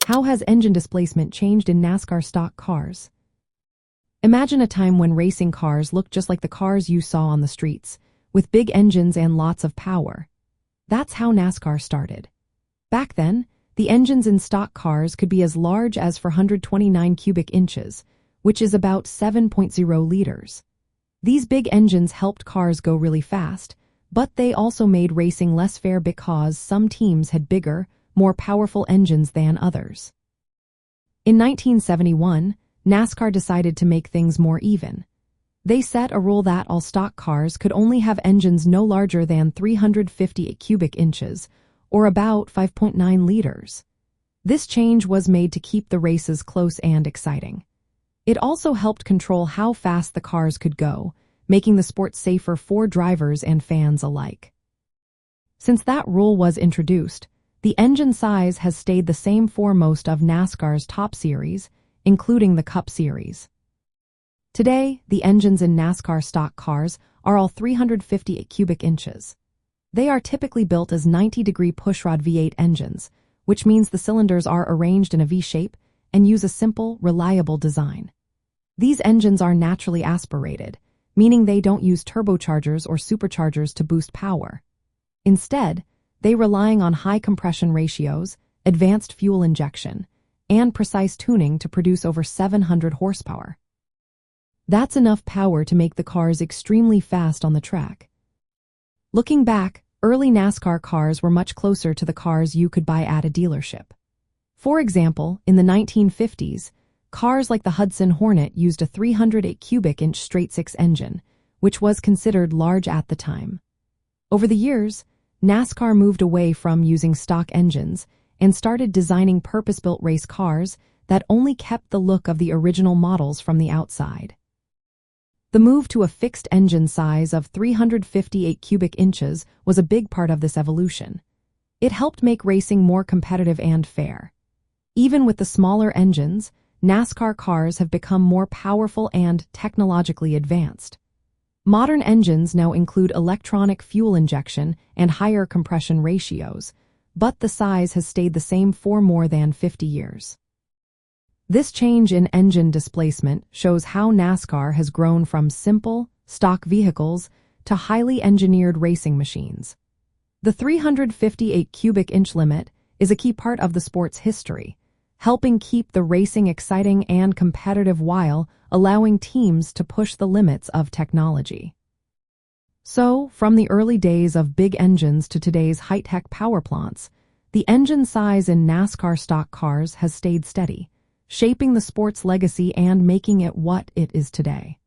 How has engine displacement changed in NASCAR stock cars? Imagine a time when racing cars looked just like the cars you saw on the streets, with big engines and lots of power. That's how NASCAR started. Back then, the engines in stock cars could be as large as 429 cubic inches, which is about 7.0 liters. These big engines helped cars go really fast, but they also made racing less fair because some teams had bigger, more powerful engines than others. In 1971, NASCAR decided to make things more even. They set a rule that all stock cars could only have engines no larger than 358 cubic inches, or about 5.9 liters. This change was made to keep the races close and exciting. It also helped control how fast the cars could go, making the sport safer for drivers and fans alike. Since that rule was introduced, the engine size has stayed the same for most of NASCAR's top series, including the Cup Series. Today, the engines in NASCAR stock cars are all 358 cubic inches. They are typically built as 90-degree pushrod V8 engines, which means the cylinders are arranged in a V shape and use a simple, reliable design. These engines are naturally aspirated, meaning they don't use turbochargers or superchargers to boost power. Instead, they rely on high compression ratios, advanced fuel injection, and precise tuning to produce over 700 horsepower. That's enough power to make the cars extremely fast on the track. Looking back, early NASCAR cars were much closer to the cars you could buy at a dealership. For example, in the 1950s, cars like the Hudson Hornet used a 308 cubic inch straight-six engine, which was considered large at the time. Over the years, NASCAR moved away from using stock engines and started designing purpose-built race cars that only kept the look of the original models from the outside. The move to a fixed engine size of 358 cubic inches was a big part of this evolution. It helped make racing more competitive and fair. Even with the smaller engines, NASCAR cars have become more powerful and technologically advanced. Modern engines now include electronic fuel injection and higher compression ratios, but the size has stayed the same for more than 50 years. This change in engine displacement shows how NASCAR has grown from simple, stock vehicles to highly engineered racing machines. The 358 cubic inch limit is a key part of the sport's history, helping keep the racing exciting and competitive while allowing teams to push the limits of technology. So, from the early days of big engines to today's high-tech power plants, the engine size in NASCAR stock cars has stayed steady, shaping the sport's legacy and making it what it is today.